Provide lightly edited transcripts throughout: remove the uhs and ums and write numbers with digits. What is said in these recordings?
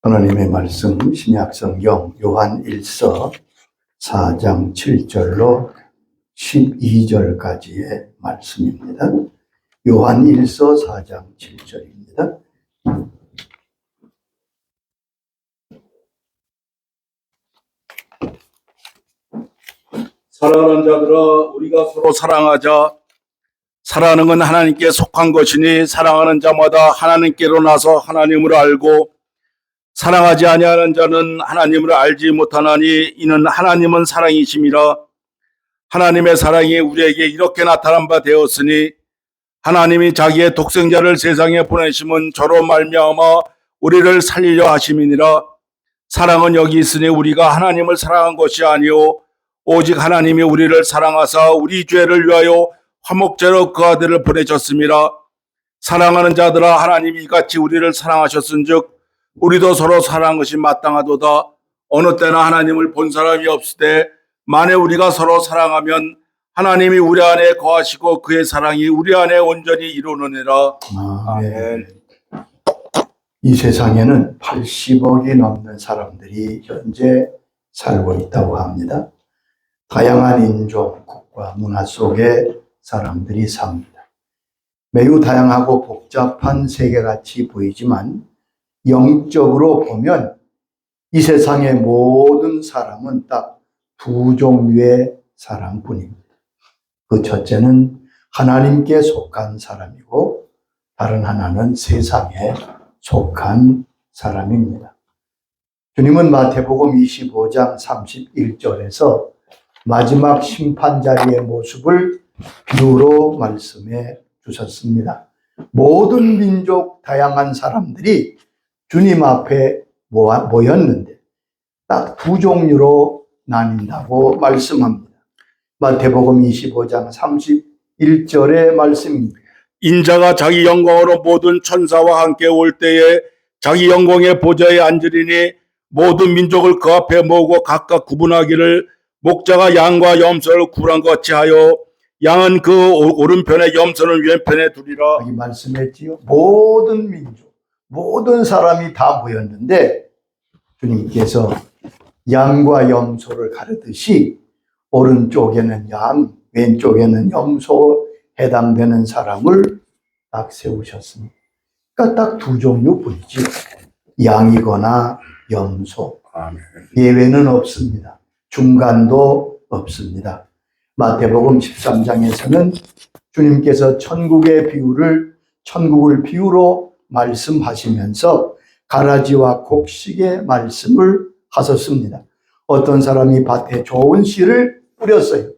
하나님의 말씀 신약성경 요한 1서 4장 7절로 12절까지의 말씀입니다. 요한 1서 4장 7절입니다. 사랑하는 자들아, 우리가 서로 사랑하자. 사랑하는 건 하나님께 속한 것이니 사랑하는 자마다 하나님께로 나서 하나님을 알고 사랑하지 아니하는 자는 하나님을 알지 못하나니 이는 하나님은 사랑이심이라. 하나님의 사랑이 우리에게 이렇게 나타난 바 되었으니 하나님이 자기의 독생자를 세상에 보내심은 저로 말미암아 우리를 살리려 하심이니라. 사랑은 여기 있으니 우리가 하나님을 사랑한 것이 아니요 오직 하나님이 우리를 사랑하사 우리 죄를 위하여 화목제로 그 아들을 보내셨습니다. 사랑하는 자들아, 하나님이 이같이 우리를 사랑하셨은즉 우리도 서로 사랑한 것이 마땅하도다. 어느 때나 하나님을 본 사람이 없을 때 만에 우리가 서로 사랑하면 하나님이 우리 안에 거하시고 그의 사랑이 우리 안에 온전히 이루느니라. 아멘. 이 세상에는 80억이 넘는 사람들이 현재 살고 있다고 합니다. 다양한 인종, 국가, 문화 속에 사람들이 삽니다. 매우 다양하고 복잡한 세계같이 보이지만 영적으로 보면 이 세상의 모든 사람은 딱 두 종류의 사람뿐입니다. 그 첫째는 하나님께 속한 사람이고 다른 하나는 세상에 속한 사람입니다. 주님은 마태복음 25장 31절에서 마지막 심판 자리의 모습을 비유로 말씀해 주셨습니다. 모든 민족, 다양한 사람들이 주님 앞에 모였는데 딱 두 종류로 나뉜다고 말씀합니다. 마태복음 25장 31절의 말씀입니다. 인자가 자기 영광으로 모든 천사와 함께 올 때에 자기 영광의 보좌에 앉으리니 모든 민족을 그 앞에 모으고 각각 구분하기를 목자가 양과 염소를 구분한 것 같이 하여 양은 그 오른편에 염소는 왼편에 두리라. 여기 말씀했지요. 모든 민족, 모든 사람이 다 모였는데 주님께서 양과 염소를 가르듯이 오른쪽에는 양, 왼쪽에는 염소 해당되는 사람을 딱 세우셨습니다. 그러니까 딱 두 종류뿐이죠. 양이거나 염소. 예외는 없습니다. 중간도 없습니다. 마태복음 13장에서는 주님께서 천국을 비유로 말씀하시면서 가라지와 곡식의 말씀을 하셨습니다. 어떤 사람이 밭에 좋은 씨를 뿌렸어요.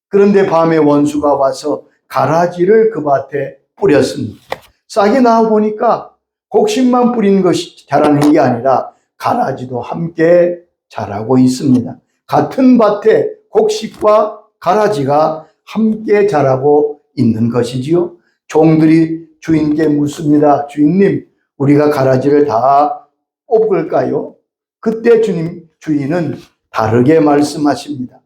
그런데 밤에 원수가 와서 가라지를 그 밭에 뿌렸습니다. 싹이 나와 보니까 곡식만 뿌린 것이 자라는 게 아니라 가라지도 함께 자라고 있습니다. 같은 밭에 곡식과 가라지가 함께 자라고 있는 것이지요. 종들이 주인께 묻습니다. 주인님, 우리가 가라지를 다 뽑을까요? 그때 주인은 다르게 말씀하십니다.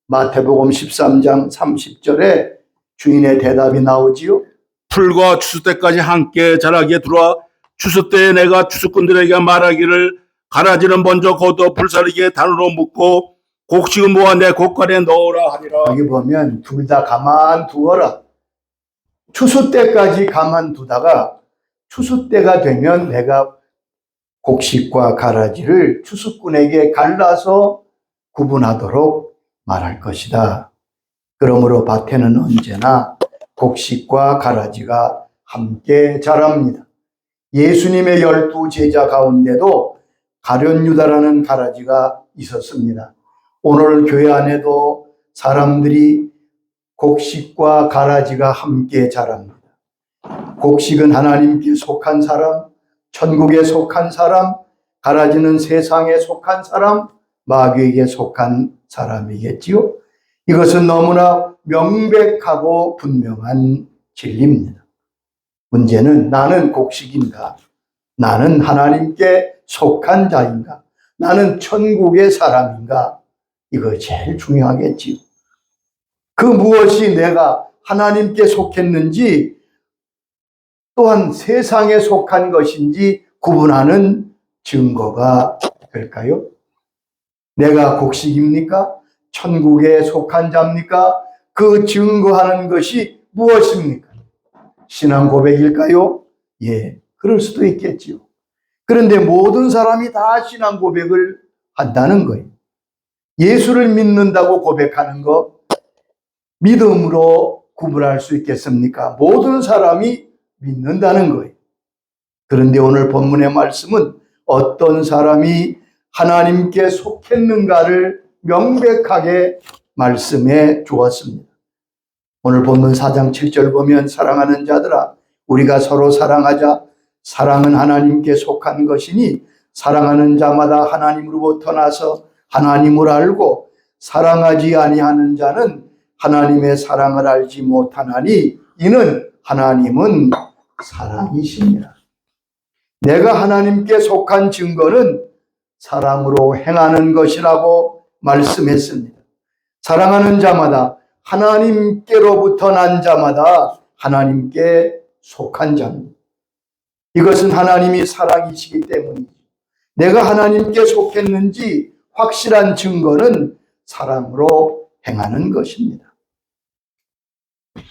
마태복음 13장 30절에 주인의 대답이 나오지요. 풀과 추수 때까지 함께 자라게 두라. 추수 때에 내가 추수꾼들에게 말하기를 가라지는 먼저 걷어 불사르게 단으로 묶고 곡식은 모아 내 곡간에 넣으라 하리라. 여기 보면 둘 다 가만두어라. 추수 때까지 가만두다가 추수 때가 되면 내가 곡식과 가라지를 추수꾼에게 갈라서 구분하도록 말할 것이다. 그러므로 밭에는 언제나 곡식과 가라지가 함께 자랍니다. 예수님의 12 제자 가운데도 가룟 유다라는 가라지가 있었습니다. 오늘 교회 안에도 사람들이 곡식과 가라지가 함께 자랍니다. 곡식은 하나님께 속한 사람, 천국에 속한 사람, 가라지는 세상에 속한 사람, 마귀에게 속한 사람이겠지요. 이것은 너무나 명백하고 분명한 진리입니다. 문제는 나는 곡식인가? 나는 하나님께 속한 자인가? 나는 천국의 사람인가? 이거 제일 중요하겠지요. 그 무엇이 내가 하나님께 속했는지 또한 세상에 속한 것인지 구분하는 증거가 될까요? 내가 곡식입니까? 천국에 속한 자입니까? 그 증거하는 것이 무엇입니까? 신앙 고백일까요? 예, 그럴 수도 있겠지요. 그런데 모든 사람이 다 신앙 고백을 한다는 거예요. 예수를 믿는다고 고백하는 것, 믿음으로 구분할 수 있겠습니까? 모든 사람이 믿는다는 거예요. 그런데 오늘 본문의 말씀은 어떤 사람이 하나님께 속했는가를 명백하게 말씀해 주었습니다. 오늘 본문 4장 7절 보면 사랑하는 자들아 우리가 서로 사랑하자. 사랑은 하나님께 속한 것이니 사랑하는 자마다 하나님으로부터 나서 하나님을 알고 사랑하지 아니하는 자는 하나님의 사랑을 알지 못하나니 이는 하나님은 사랑이십니다. 내가 하나님께 속한 증거는 사랑으로 행하는 것이라고 말씀했습니다. 사랑하는 자마다 하나님께로부터 난 자마다 하나님께 속한 자입니다. 이것은 하나님이 사랑이시기 때문이죠. 내가 하나님께 속했는지 확실한 증거는 사랑으로 행하는 것입니다.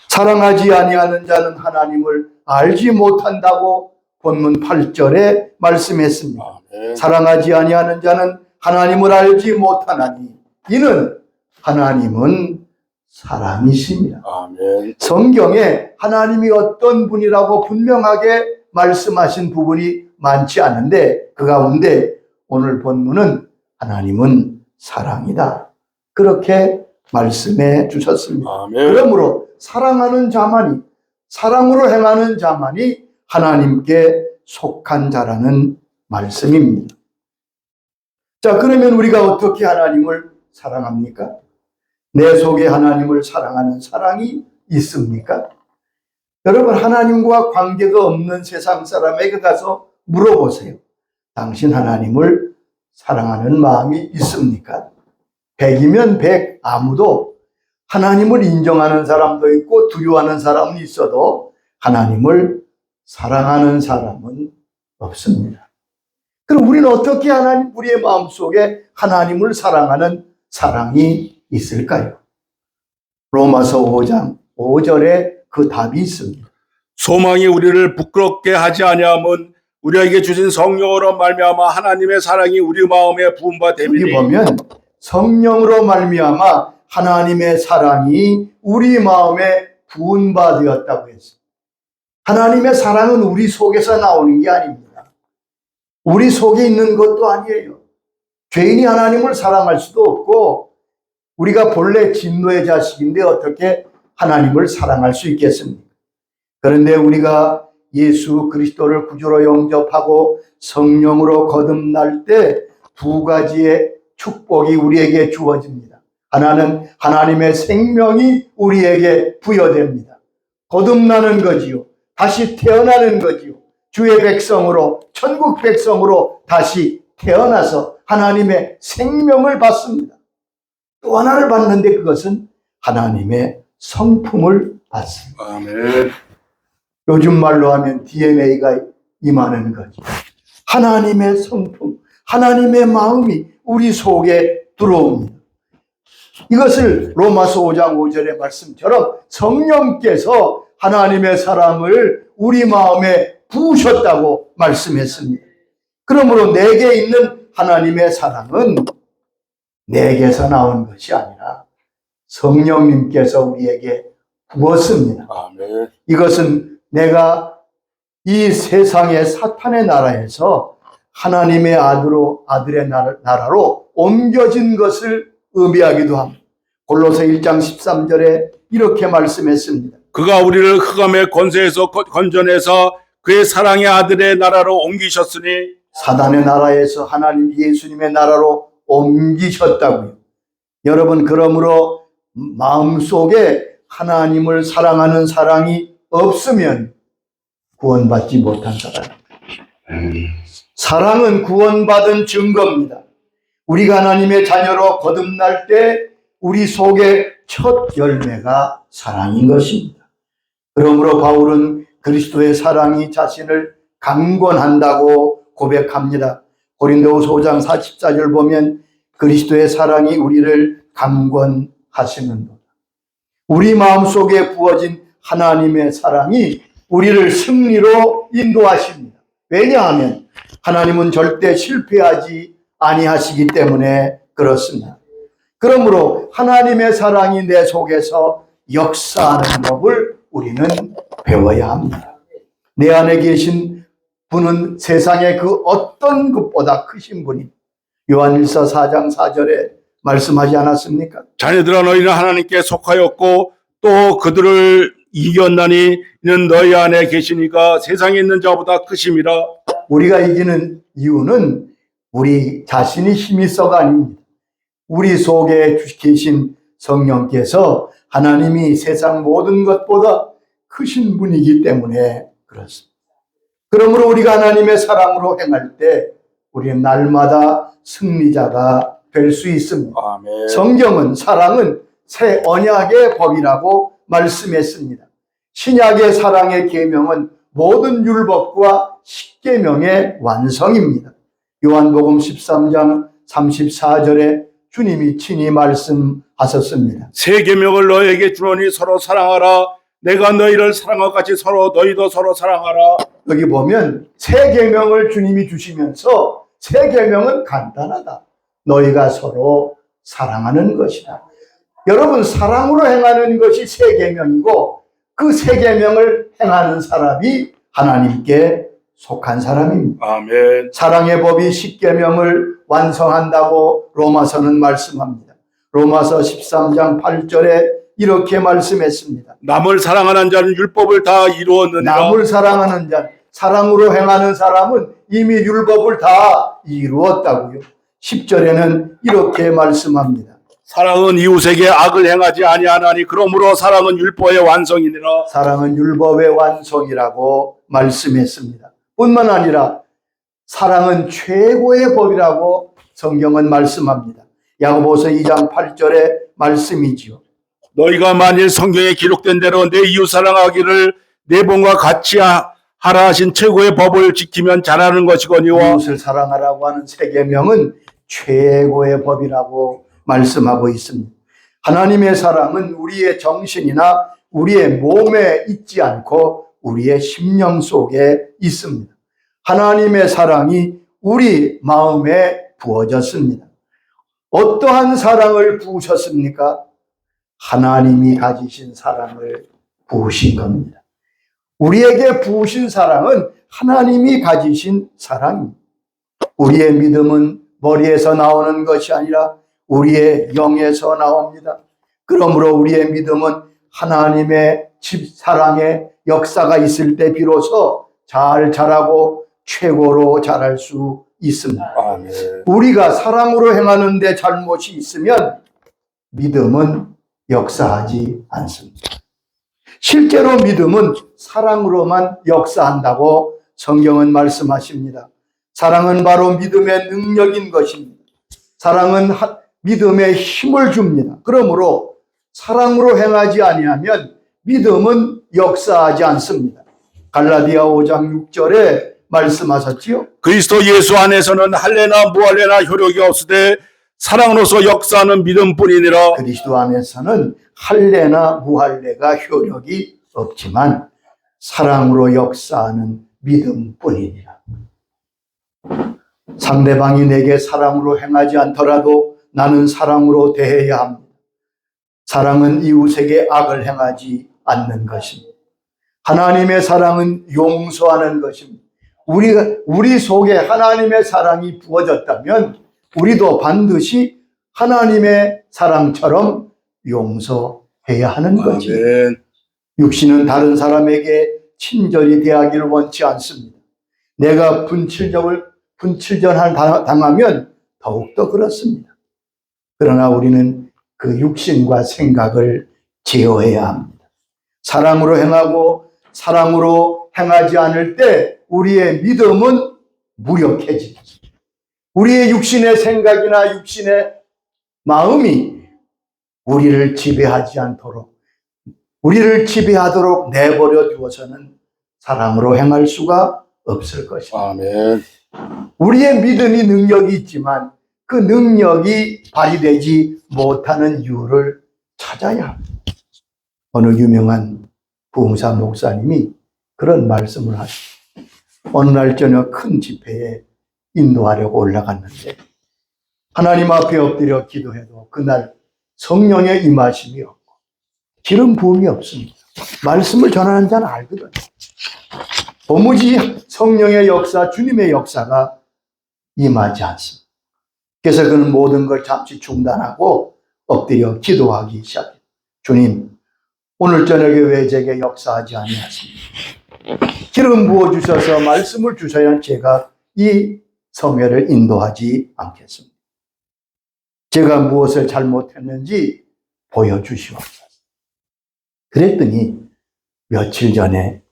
사랑하지 아니하는 자는 하나님을 알지 못한다고 본문 8절에 말씀했습니다. 사랑하지 아니하는 자는 하나님을 알지 못하나니 이는 하나님은 사랑이십니다. 아멘. 성경에 하나님이 어떤 분이라고 분명하게 말씀하신 부분이 많지 않은데 그 가운데 오늘 본문은 하나님은 사랑이다. 그렇게 말씀해 주셨습니다. 아멘. 그러므로 사랑하는 자만이 사랑으로 행하는 자만이 하나님께 속한 자라는 말씀입니다. 자, 그러면 우리가 어떻게 하나님을 사랑합니까? 내 속에 하나님을 사랑하는 사랑이 있습니까? 여러분, 하나님과 관계가 없는 세상 사람에게 가서 물어보세요. 당신 하나님을 사랑하는 마음이 있습니까? 100이면 100, 아무도 하나님을 인정하는 사람도 있고 두려워하는 사람은 있어도 하나님을 사랑하는 사람은 없습니다. 그럼 우리는 어떻게 우리의 마음속에 하나님을 사랑하는 사랑이 있을까요? 로마서 5장 5절에 그 답이 있습니다. 소망이 우리를 부끄럽게 하지 아니함은 우리에게 주신 성령으로 말미암아 하나님의 사랑이 우리 마음에 부은 바 여기 됨이니 보면 성령으로 말미암아 하나님의 사랑이 우리 마음에 부은 바 되었다고 했습니다. 하나님의 사랑은 우리 속에서 나오는 게 아닙니다. 우리 속에 있는 것도 아니에요. 죄인이 하나님을 사랑할 수도 없고 우리가 본래 진노의 자식인데 어떻게 하나님을 사랑할 수 있겠습니까? 그런데 우리가 예수 그리스도를 구주로 영접하고 성령으로 거듭날 때 두 가지의 축복이 우리에게 주어집니다. 하나는 하나님의 생명이 우리에게 부여됩니다. 거듭나는 거지요. 다시 태어나는 거지요. 주의 백성으로, 천국 백성으로 다시 태어나서 하나님의 생명을 받습니다. 또 하나를 받는데 그것은 하나님의 성품을 받습니다. 아멘. 요즘 말로 하면 DNA가 임하는 거죠. 하나님의 성품, 하나님의 마음이 우리 속에 들어옵니다. 이것을 로마서 5장 5절의 말씀처럼 성령께서 하나님의 사랑을 우리 마음에 부으셨다고 말씀했습니다. 그러므로 내게 있는 하나님의 사랑은 내게서 나온 것이 아니라 성령님께서 우리에게 부었습니다. 아멘. 이것은 내가 이 세상의 사탄의 나라에서 하나님의 아들의 나라로 옮겨진 것을 의미하기도 합니다. 골로새 1장 13절에 이렇게 말씀했습니다. 그가 우리를 흑암의 권세에서 건져내서 그의 사랑의 아들의 나라로 옮기셨으니 사단의 나라에서 하나님 예수님의 나라로 옮기셨다고요. 여러분, 그러므로 마음속에 하나님을 사랑하는 사랑이 없으면 구원받지 못한 사람입니다. 사랑은 구원받은 증거입니다. 우리가 하나님의 자녀로 거듭날 때 우리 속에 첫 열매가 사랑인 것입니다. 그러므로 바울은 그리스도의 사랑이 자신을 강권한다고 고백합니다. 고린도후서 5장 44절 보면 그리스도의 사랑이 우리를 강권하시는도다. 우리 마음속에 부어진 하나님의 사랑이 우리를 승리로 인도하십니다. 왜냐하면 하나님은 절대 실패하지 아니하시기 때문에 그렇습니다. 그러므로 하나님의 사랑이 내 속에서 역사하는 법을 우리는 배워야 합니다. 내 안에 계신 분은 세상의 그 어떤 것보다 크신 분이 요한일서 4장 4절에 말씀하지 않았습니까? 자녀들아 너희는 하나님께 속하였고 또 그들을 이겼나니 이는 너희 안에 계시니까 세상에 있는 자보다 크심이라. 우리가 이기는 이유는 우리 자신이 힘이 있어가 아닙니다. 우리 속에 계신 성령께서 하나님이 세상 모든 것보다 크신 분이기 때문에 그렇습니다. 그러므로 우리가 하나님의 사랑으로 행할 때 우리는 날마다 승리자가 될 수 있습니다. 아멘. 성경은 사랑은 새 언약의 법이라고 말씀했습니다. 신약의 사랑의 계명은 모든 율법과 십계명의 완성입니다. 요한복음 13장 34절에 주님이 친히 말씀하셨습니다. 새 계명을 너희에게 주노니 서로 사랑하라. 내가 너희를 사랑한 같이 서로 너희도 서로 사랑하라. 여기 보면 새 계명을 주님이 주시면서 새 계명은 간단하다. 너희가 서로 사랑하는 것이다. 여러분, 사랑으로 행하는 것이 새 계명이고 그 새 계명을 행하는 사람이 하나님께 속한 사람입니다. 아멘. 사랑의 법이 십계명을 완성한다고 로마서는 말씀합니다. 로마서 13장 8절에 이렇게 말씀했습니다. 남을 사랑하는 자는 율법을 다 이루었느니라. 남을 사랑하는 자, 사랑으로 행하는 사람은 이미 율법을 다 이루었다고요. 10절에는 이렇게 말씀합니다. 사랑은 이웃에게 악을 행하지 아니하나니 그러므로 사랑은 율법의 완성이니라. 사랑은 율법의 완성이라고 말씀했습니다. 뿐만 아니라 사랑은 최고의 법이라고 성경은 말씀합니다. 야고보서 2장 8절의 말씀이지요. 너희가 만일 성경에 기록된 대로 내 이웃 사랑하기를 내 본과 같이 하라 하신 최고의 법을 지키면 잘하는 것이거니와. 이웃을 사랑하라고 하는 새 계명은 최고의 법이라고 말씀하고 있습니다. 하나님의 사랑은 우리의 정신이나 우리의 몸에 있지 않고 우리의 심령 속에 있습니다. 하나님의 사랑이 우리 마음에 부어졌습니다. 어떠한 사랑을 부으셨습니까? 하나님이 가지신 사랑을 부으신 겁니다. 우리에게 부으신 사랑은 하나님이 가지신 사랑입니다. 우리의 믿음은 머리에서 나오는 것이 아니라 우리의 영에서 나옵니다. 그러므로 우리의 믿음은 하나님의 사랑의 역사가 있을 때 비로소 잘 자라고 최고로 자랄 수 있습니다. 아멘. 우리가 사랑으로 행하는 데 잘못이 있으면 믿음은 역사하지 않습니다. 실제로 믿음은 사랑으로만 역사한다고 성경은 말씀하십니다. 사랑은 바로 믿음의 능력인 것입니다. 사랑은 믿음에 힘을 줍니다. 그러므로 사랑으로 행하지 아니하면 믿음은 역사하지 않습니다. 갈라디아 5장 6절에 말씀하셨지요. 그리스도 예수 안에서는 할례나 무할례나 효력이 없으되 사랑으로서 역사하는 믿음뿐이니라. 그리스도 안에서는 할례나 무할례가 효력이 없지만 사랑으로 역사하는 믿음뿐이니라. 상대방이 내게 사랑으로 행하지 않더라도 나는 사랑으로 대해야 합니다. 사랑은 이웃에게 악을 행하지 않는 것입니다. 하나님의 사랑은 용서하는 것입니다. 우리 속에 하나님의 사랑이 부어졌다면 우리도 반드시 하나님의 사랑처럼 용서해야 하는 거지. 아멘. 육신은 다른 사람에게 친절히 대하기를 원치 않습니다. 내가 분칠전을 당하면 더욱더 그렇습니다. 그러나 우리는 그 육신과 생각을 제어해야 합니다. 사랑으로 행하고 사랑으로 행하지 않을 때 우리의 믿음은 무력해집니다. 우리의 육신의 생각이나 육신의 마음이 우리를 지배하지 않도록, 우리를 지배하도록 내버려 두어서는 사랑으로 행할 수가 없을 것입니다. 아멘. 우리의 믿음이 능력이 있지만 그 능력이 발휘되지 못하는 이유를 찾아야 합니다. 어느 유명한 부흥사 목사님이 그런 말씀을 하십니다. 어느 날 저녁 큰 집회에 인도하려고 올라갔는데 하나님 앞에 엎드려 기도해도 그날 성령의 임하심이 없고 기름 부음이 없습니다. 말씀을 전하는 자는 알거든요. 도무지 성령의 역사, 주님의 역사가 임하지 않습니다. 그래서 그는 모든 걸 잠시 중단하고 엎드려 기도하기 시작해요. 주님, 오늘 저녁에 왜 제게 역사하지 아니하십니까? 기름 부어주셔서 말씀을 주셔야 제가 이 성회를 인도하지 않겠습니다. 제가 무엇을 잘못했는지 보여주시옵소서. 그랬더니 며칠 전에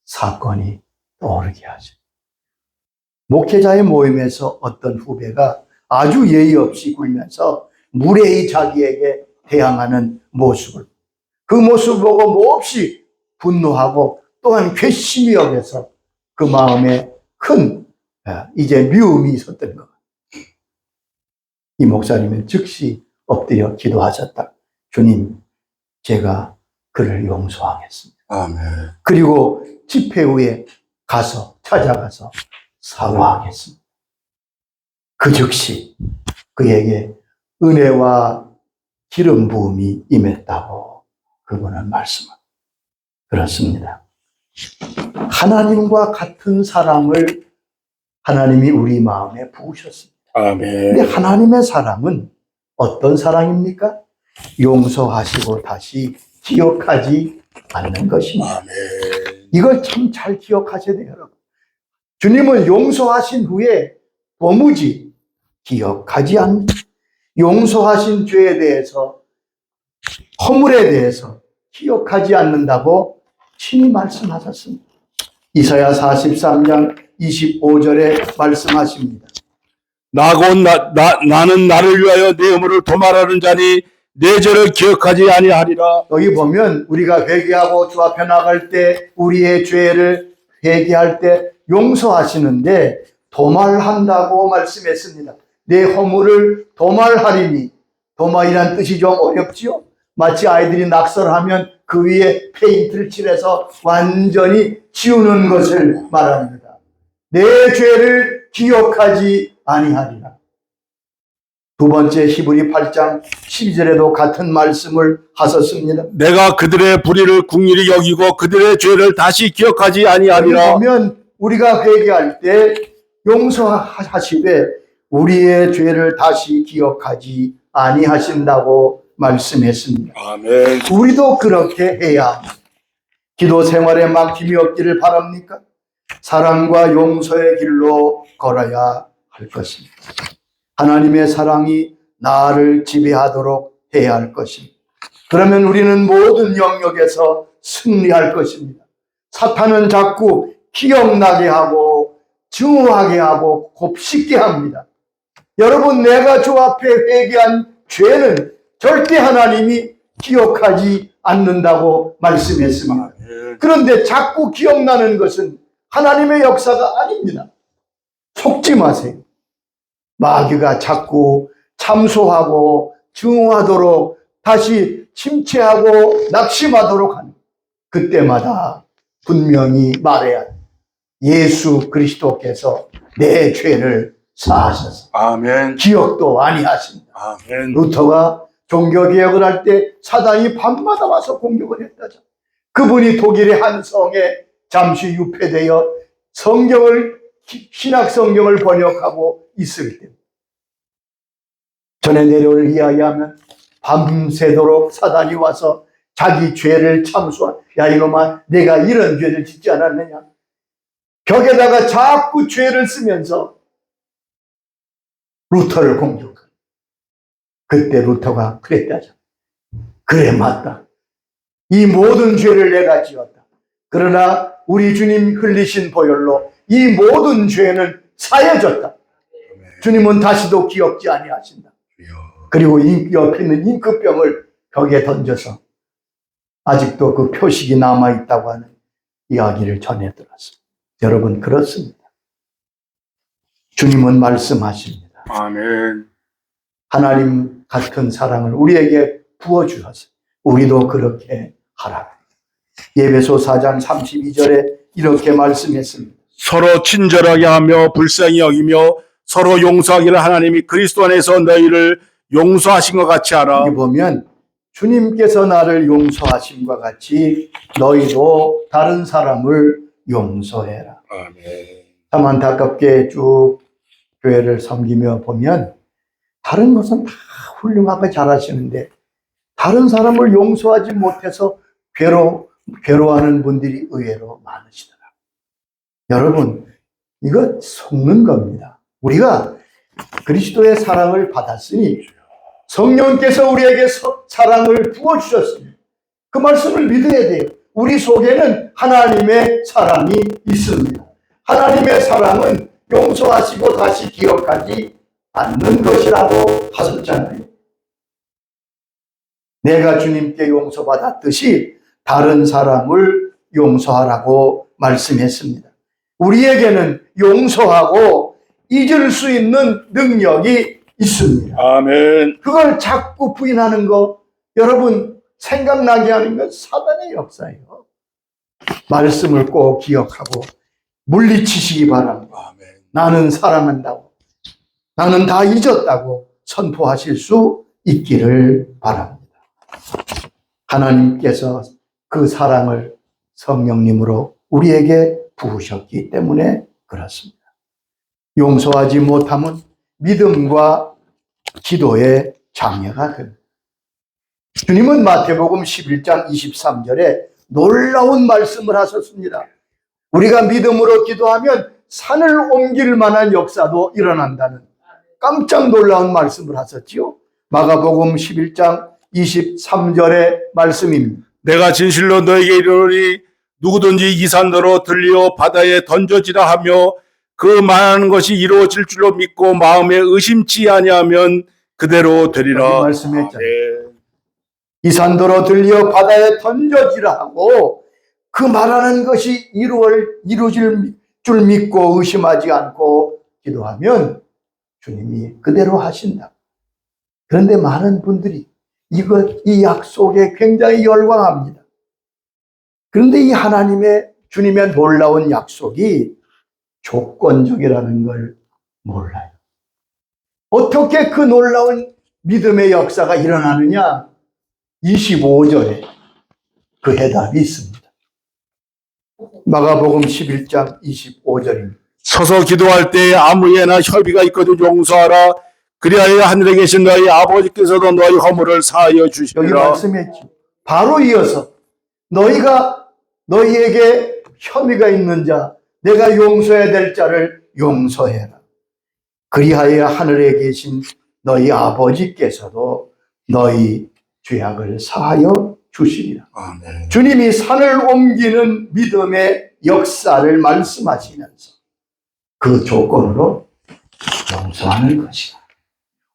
사건이 떠오르게 하죠. 목회자의 모임에서 어떤 후배가 아주 예의 없이 굴면서 무례히 자기에게 대항하는 모습을, 그 모습을 보고 몹시 분노하고 또한 괘씸히 여겨서 그 마음에 큰 이제 미움이 있었던 것. 이 목사님은 즉시 엎드려 기도하셨다. 주님, 제가 그를 용서하겠습니다. 아멘. 그리고 집회 후에 찾아가서 사과하겠습니다. 그 즉시 그에게 은혜와 기름 부음이 임했다고 그분은 말씀합니다. 그렇습니다. 하나님과 같은 사랑을 하나님이 우리 마음에 부으셨습니다. 아멘. 근데 하나님의 사랑은 어떤 사랑입니까? 용서하시고 다시 기억하지 않는 것입니다. 아멘. 이걸 참 잘 기억하셔야 돼요, 여러분. 주님은 용서하신 후에 도무지 기억하지 않는, 용서하신 죄에 대해서, 허물에 대해서 기억하지 않는다고 친히 말씀하셨습니다. 이사야 43장 25절에 말씀하십니다. 나는 나를 위하여 내 허물을 도말하는 자니 내 죄를 기억하지 아니하리라. 여기 보면 우리가 회개하고 주 앞에 나갈 때 우리의 죄를 회개할 때 용서하시는데 도말한다고 말씀했습니다. 내 허물을 도말하리니, 도말이란 뜻이 좀 어렵지요? 마치 아이들이 낙서하면 그 위에 페인트를 칠해서 완전히 지우는 것을 말합니다. 내 죄를 기억하지 아니하리라. 두 번째 히브리 8장 12절에도 같은 말씀을 하셨습니다. 내가 그들의 불의를 긍휼히 여기고 그들의 죄를 다시 기억하지 여기 아니하리라. 보면 우리가 회개할 때 용서하시되 우리의 죄를 다시 기억하지 아니하신다고 말씀했습니다. 아멘. 우리도 그렇게 해야 합니다. 기도 생활에 막힘이 없기를 바랍니까? 사랑과 용서의 길로 걸어야 할 것입니다. 하나님의 사랑이 나를 지배하도록 해야 할 것입니다. 그러면 우리는 모든 영역에서 승리할 것입니다. 사탄은 자꾸 기억나게 하고 증오하게 하고 곱씹게 합니다. 여러분, 내가 주 앞에 회개한 죄는 절대 하나님이 기억하지 않는다고 말씀했습니다. 그런데 자꾸 기억나는 것은 하나님의 역사가 아닙니다. 속지 마세요. 마귀가 자꾸 참소하고 증오하도록 다시 침체하고 낙심하도록 하는 그때마다 분명히 말해야 돼. 예수 그리스도께서 내 죄를 사하셔서 아멘. 기억도 아니하신다. 아멘. 루터가 종교개혁을 할 때 사단이 밤마다 와서 공격을 했다죠. 그분이 독일의 한 성에 잠시 유폐되어 신학 성경을 번역하고 있을 때 전에 내려올 이야기하면 밤새도록 사단이 와서 자기 죄를 참수한, 야 이놈아 내가 이런 죄를 짓지 않았느냐, 벽에다가 자꾸 죄를 쓰면서 루터를 공격한. 그때 루터가 그랬다죠. 그래 맞다. 이 모든 죄를 내가 지었다. 그러나 우리 주님 흘리신 보혈로 이 모든 죄는 사해졌다. 주님은 다시도 기억지 아니하신다. 그리고 옆에 있는 잉크병을 벽에 던져서 아직도 그 표식이 남아있다고 하는 이야기를 전해 들었습니다. 여러분, 그렇습니다. 주님은 말씀하십니다. 아멘. 하나님 같은 사랑을 우리에게 부어주셔서 우리도 그렇게 하라. 예배소 4장 32절에 이렇게 말씀했습니다. 서로 친절하게 하며 불쌍히 여기며 서로 용서하기를 하나님이 그리스도 안에서 너희를 용서하신 것 같이 하라. 여기 보면 주님께서 나를 용서하심과 같이 너희도 다른 사람을 용서해라. 아멘. 참 안타깝게 쭉 교회를 섬기며 보면 다른 것은 다 훌륭하게 잘하시는데 다른 사람을 용서하지 못해서 괴로워하는 분들이 의외로 많으시더라. 여러분, 이거 속는 겁니다. 우리가 그리스도의 사랑을 받았으니 성령께서 우리에게 사랑을 부어주셨습니다. 그 말씀을 믿어야 돼요. 우리 속에는 하나님의 사랑이 있습니다. 하나님의 사랑은 용서하시고 다시 기억하지 않는 것이라고 하셨잖아요. 내가 주님께 용서받았듯이 다른 사람을 용서하라고 말씀했습니다. 우리에게는 용서하고 잊을 수 있는 능력이 있습니다. 아멘. 그걸 자꾸 부인하는 거, 여러분 생각나게 하는 건 사단의 역사예요. 말씀을 꼭 기억하고 물리치시기 바랍니다. 아멘. 나는 사랑한다고, 나는 다 잊었다고 선포하실 수 있기를 바랍니다. 하나님께서 그 사랑을 성령님으로 우리에게 부으셨기 때문에 그렇습니다. 용서하지 못하면 믿음과 기도의 장애가 됩니다. 주님은 마태복음 11장 23절에 놀라운 말씀을 하셨습니다. 우리가 믿음으로 기도하면 산을 옮길 만한 역사도 일어난다는 깜짝 놀라운 말씀을 하셨지요. 마가복음 11장 23절의 말씀입니다. 내가 진실로 너에게 이르노니 누구든지 이 산더러 들려 바다에 던져지라 하며 그 말하는 것이 이루어질 줄로 믿고 마음에 의심치 아니하면 그대로 되리라. 여기 말씀했잖아요. 아멘. 이 산더러 들려 바다에 던져지라 하고 그 말하는 것이 이루어질 줄 믿고 의심하지 않고 기도하면 주님이 그대로 하신다. 그런데 많은 분들이 이 약속에 굉장히 열광합니다. 그런데 이 주님의 놀라운 약속이 조건적이라는 걸 몰라요. 어떻게 그 놀라운 믿음의 역사가 일어나느냐? 25절에 그 해답이 있습니다. 마가복음 11장 25절입니다. 서서 기도할 때 아무 예나 협의가 있거든 용서하라. 그리하여 하늘에 계신 너희 아버지께서도 너희 허물을 사하여 여기 주시리라. 말씀했죠. 바로 이어서 너희에게 혐의가 있는 자, 내가 용서해야 될 자를 용서해라. 그리하여 하늘에 계신 너희 아버지께서도 너희 죄악을 사하여 주시리라. 아멘. 주님이 산을 옮기는 믿음의 역사를 말씀하시면서 그 조건으로 용서하는 것이다.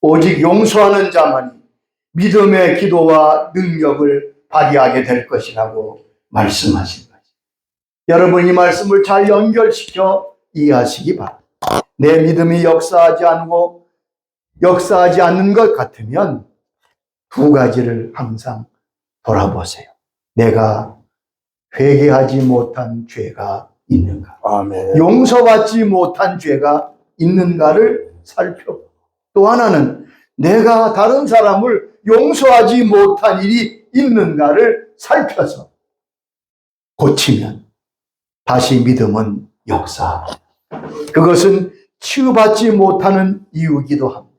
오직 용서하는 자만이 믿음의 기도와 능력을 발휘하게 될 것이라고 말씀하신 거죠. 여러분, 이 말씀을 잘 연결시켜 이해하시기 바랍니다. 내 믿음이 역사하지 않는 것 같으면 두 가지를 항상 돌아보세요. 내가 회개하지 못한 죄가 있는가? 아멘. 용서받지 못한 죄가 있는가를 살펴보고, 또 하나는 내가 다른 사람을 용서하지 못한 일이 있는가를 살펴서 고치면 다시 믿음은 역사합니다. 그것은 치유받지 못하는 이유이기도 합니다.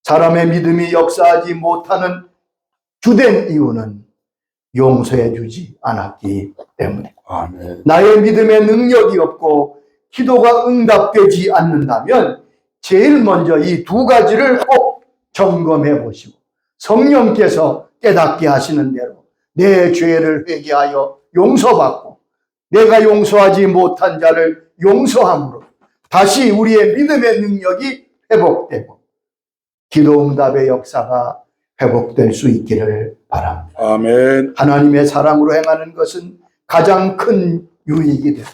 사람의 믿음이 역사하지 못하는 주된 이유는 용서해 주지 않았기 때문에, 아멘. 나의 믿음에 능력이 없고 기도가 응답되지 않는다면 제일 먼저 이 두 가지를 꼭 점검해 보시고 성령께서 깨닫게 하시는 대로 내 죄를 회개하여 용서받고 내가 용서하지 못한 자를 용서함으로 다시 우리의 믿음의 능력이 회복되고 기도응답의 역사가 회복될 수 있기를 바랍니다. 아멘. 하나님의 사랑으로 행하는 것은 가장 큰 유익이 됩니다.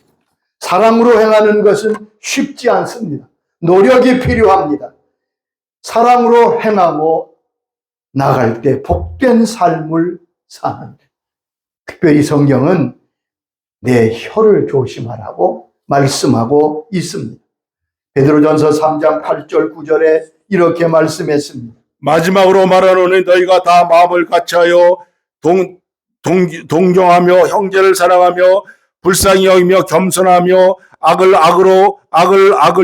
사랑으로 행하는 것은 쉽지 않습니다. 노력이 필요합니다. 사랑으로 행하고 나갈 때 복된 삶을 사는, 특별히 성경은 내 혀를 조심하라고 말씀하고 있습니다. 베드로전서 3장 8절 9절에 이렇게 말씀했습니다. 마지막으로 말하노니 너희가 다 마음을 같이하여 동정하며 형제를 사랑하며 불쌍히 여기며 겸손하며 악을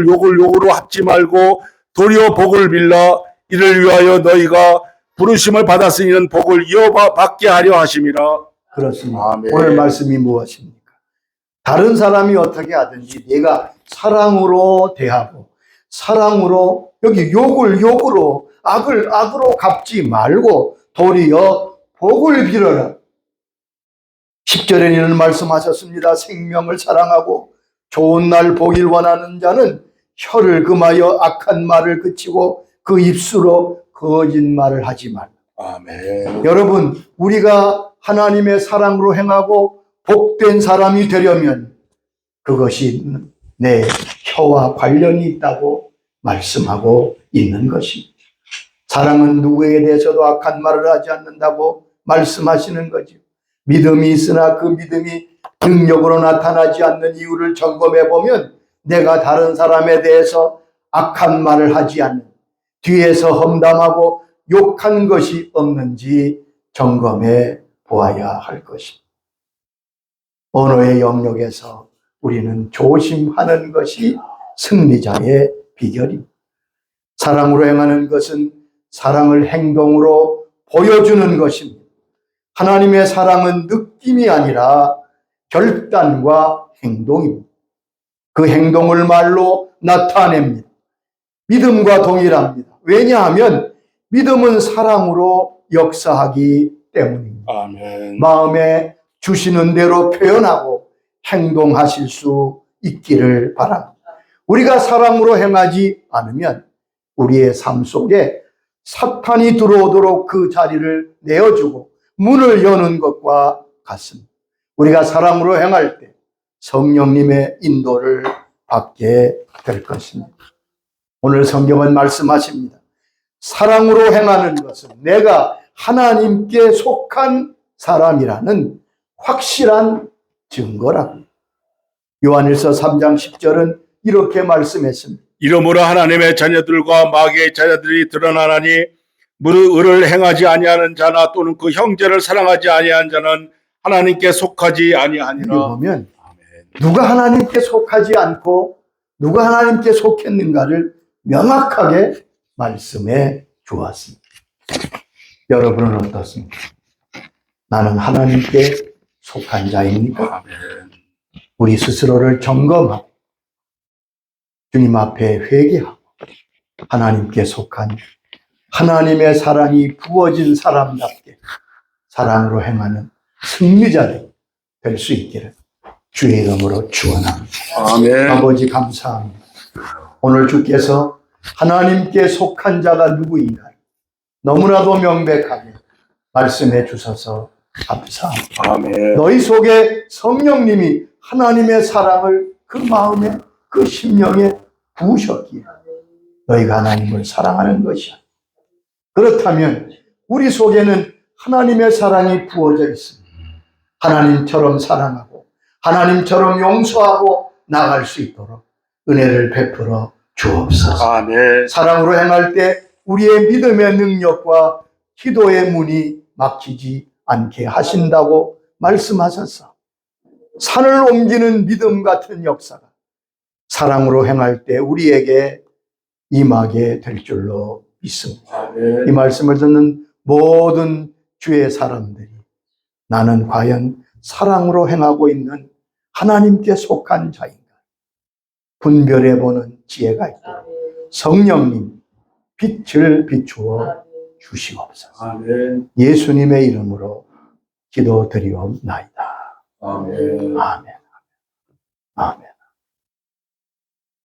욕을 욕으로 합지 말고 도리어 복을 빌라. 이를 위하여 너희가 부르심을 받았으니 복을 이어받게 하려 하심이라. 그렇습니다. 아멘. 오늘 말씀이 무엇입니까? 다른 사람이 어떻게 하든지 내가 사랑으로 대하고 사랑으로, 여기 욕을 욕으로 악을 악으로 갚지 말고 도리어 복을 빌어라. 10절에 이런 말씀하셨습니다. 생명을 사랑하고 좋은 날 보길 원하는 자는 혀를 금하여 악한 말을 그치고 그 입술로 거짓말을 하지 말라. 아멘. 여러분, 우리가 하나님의 사랑으로 행하고 복된 사람이 되려면 그것이 내 혀와 관련이 있다고 말씀하고 있는 것입니다. 사랑은 누구에 대해서도 악한 말을 하지 않는다고 말씀하시는 거죠. 믿음이 있으나 그 믿음이 능력으로 나타나지 않는 이유를 점검해 보면 내가 다른 사람에 대해서 악한 말을 하지 않는, 뒤에서 험담하고 욕한 것이 없는지 점검해 보아야 할 것입니다. 언어의 영역에서 우리는 조심하는 것이 승리자의 비결입니다. 사랑으로 행하는 것은 사랑을 행동으로 보여주는 것입니다. 하나님의 사랑은 느낌이 아니라 결단과 행동입니다. 그 행동을 말로 나타냅니다. 믿음과 동일합니다. 왜냐하면 믿음은 사랑으로 역사하기 때문입니다. 아멘. 마음에 주시는 대로 표현하고 행동하실 수 있기를 바랍니다. 우리가 사랑으로 행하지 않으면 우리의 삶 속에 사탄이 들어오도록 그 자리를 내어주고 문을 여는 것과 같습니다. 우리가 사랑으로 행할 때 성령님의 인도를 받게 될 것입니다. 오늘 성경은 말씀하십니다. 사랑으로 행하는 것은 내가 하나님께 속한 사람이라는 확실한 증거라고. 요한일서 3장 10절은 이렇게 말씀했습니다. 이러므로 하나님의 자녀들과 마귀의 자녀들이 드러나나니 무릇 의를 행하지 아니하는 자나 또는 그 형제를 사랑하지 아니하는 자는 하나님께 속하지 여기 아니하니라. 보면 누가 하나님께 속하지 않고 누가 하나님께 속했는가를 명확하게 말씀해 주었습니다. 여러분은 어떻습니까? 나는 하나님께 속한 자입니까? 아멘. 우리 스스로를 점검하고 주님 앞에 회개하고 하나님께 속한 하나님의 사랑이 부어진 사람답게 사랑으로 행하는 승리자 될 수 있기를 주의 이름으로 축원합니다. 아멘. 아버지 감사합니다. 오늘 주께서 하나님께 속한 자가 누구인가 너무나도 명백하게 말씀해 주셔서 감사합니다. 아멘. 너희 속에 성령님이 하나님의 사랑을 그 마음에 그 심령에 부으셨기에 너희가 하나님을 사랑하는 것이야. 그렇다면 우리 속에는 하나님의 사랑이 부어져 있습니다. 하나님처럼 사랑하고 하나님처럼 용서하고 나갈 수 있도록 은혜를 베풀어 주옵소서. 아멘. 사랑으로 행할 때 우리의 믿음의 능력과 기도의 문이 막히지 않게 하신다고 말씀하셨어. 산을 옮기는 믿음 같은 역사가 사랑으로 행할 때 우리에게 임하게 될 줄로 믿습니다. 아멘. 이 말씀을 듣는 모든 주의 사람들이 나는 과연 사랑으로 행하고 있는 하나님께 속한 자인가 분별해보는 지혜가 있도록 성령님 빛을 비추어 주시옵소서. 아멘. 예수님의 이름으로 기도드리옵나이다. 아멘. 아멘. 아멘.